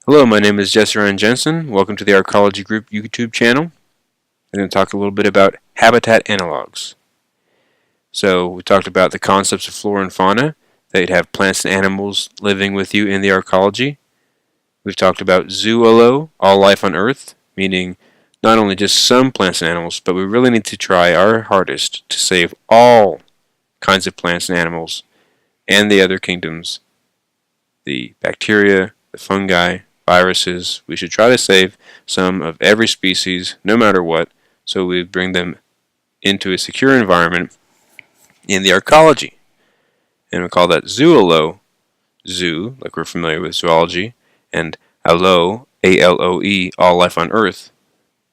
Hello, my name is Jesse Ryan Jensen. Welcome to the Arcology Group YouTube channel. I'm going to talk a little bit about habitat analogs. So we talked about the concepts of flora and fauna, that you'd have plants and animals living with you in the arcology. We've talked about zoolo, all life on Earth, meaning not only just some plants and animals, but we really need to try our hardest to save all kinds of plants and animals and the other kingdoms, the bacteria, the fungi, viruses. We should try to save some of every species, no matter what, so we bring them into a secure environment in the arcology. And we call that zoolo, zoo, like we're familiar with zoology, and allo, A-L-O-E, all life on Earth.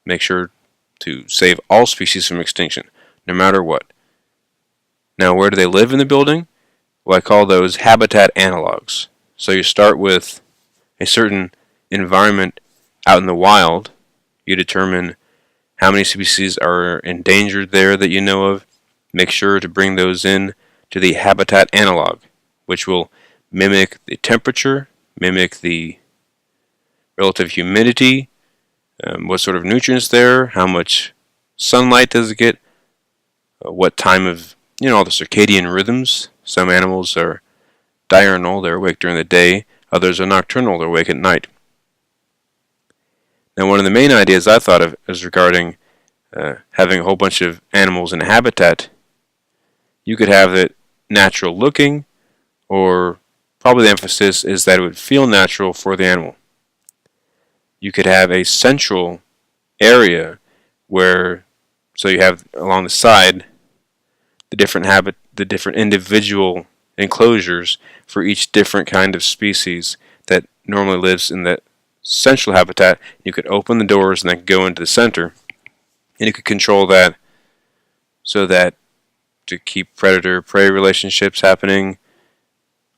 Make sure to save all species from extinction, no matter what. Now, where do they live in the building? Well, I call those habitat analogs. So you start with a certain environment out in the wild. You determine how many species are endangered there that you know of. Make sure to bring those in to the habitat analog, which will mimic the temperature, mimic the relative humidity, what sort of nutrients there, how much sunlight does it get, what time of, all the circadian rhythms. Some animals are diurnal, they're awake during the day. Others are nocturnal, they're awake at night. Now, one of the main ideas I thought of is regarding having a whole bunch of animals in a habitat. You could have it natural looking, or probably the emphasis is that it would feel natural for the animal. You could have a central area where, so you have along the side the different individual enclosures for each different kind of species that normally lives in that central habitat. You could open the doors and then go into the center, and you could control that so that to keep predator-prey relationships happening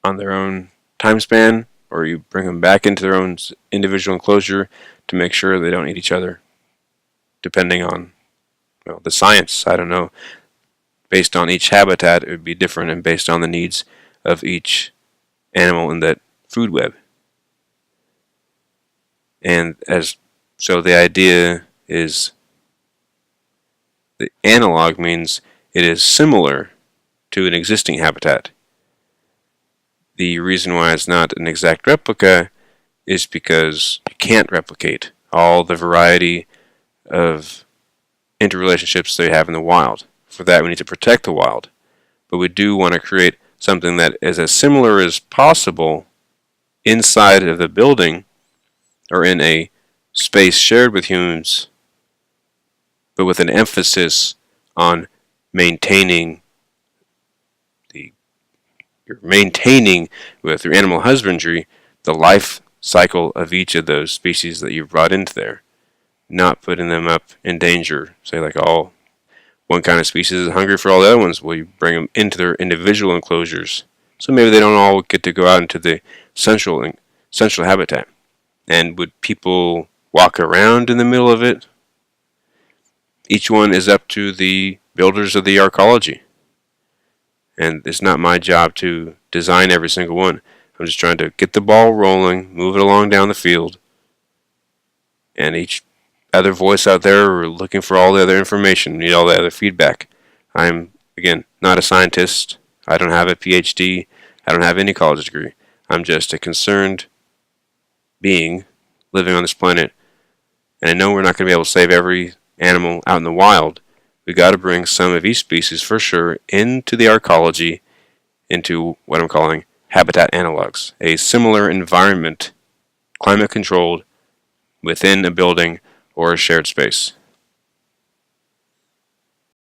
on their own time span, or you bring them back into their own individual enclosure to make sure they don't eat each other, depending on the science. I don't know. Based on each habitat, it would be different, and based on the needs of each animal in that food web. And so the idea is the analog means it is similar to an existing habitat. The reason why it's not an exact replica is because you can't replicate all the variety of interrelationships they have in the wild. For that, we need to protect the wild. But we do want to create something that is as similar as possible inside of the building or in a space shared with humans, but with an emphasis on maintaining with your animal husbandry the life cycle of each of those species that you've brought into there, not putting them up in danger. Say like one kind of species is hungry for all the other ones. Well, you bring them into their individual enclosures, so maybe they don't all get to go out into the central habitat. And would people walk around in the middle of it? Each one is up to the builders of the arcology. And it's not my job to design every single one. I'm just trying to get the ball rolling, move it along down the field. And each other voice out there are looking for all the other information, need all the other feedback. I'm, again, not a scientist. I don't have a PhD. I don't have any college degree. I'm just a concerned being living on this planet. And I know we're not going to be able to save every animal out in the wild. We got to bring some of each species for sure into the arcology, into what I'm calling habitat analogs, a similar environment, climate controlled, within a building or a shared space.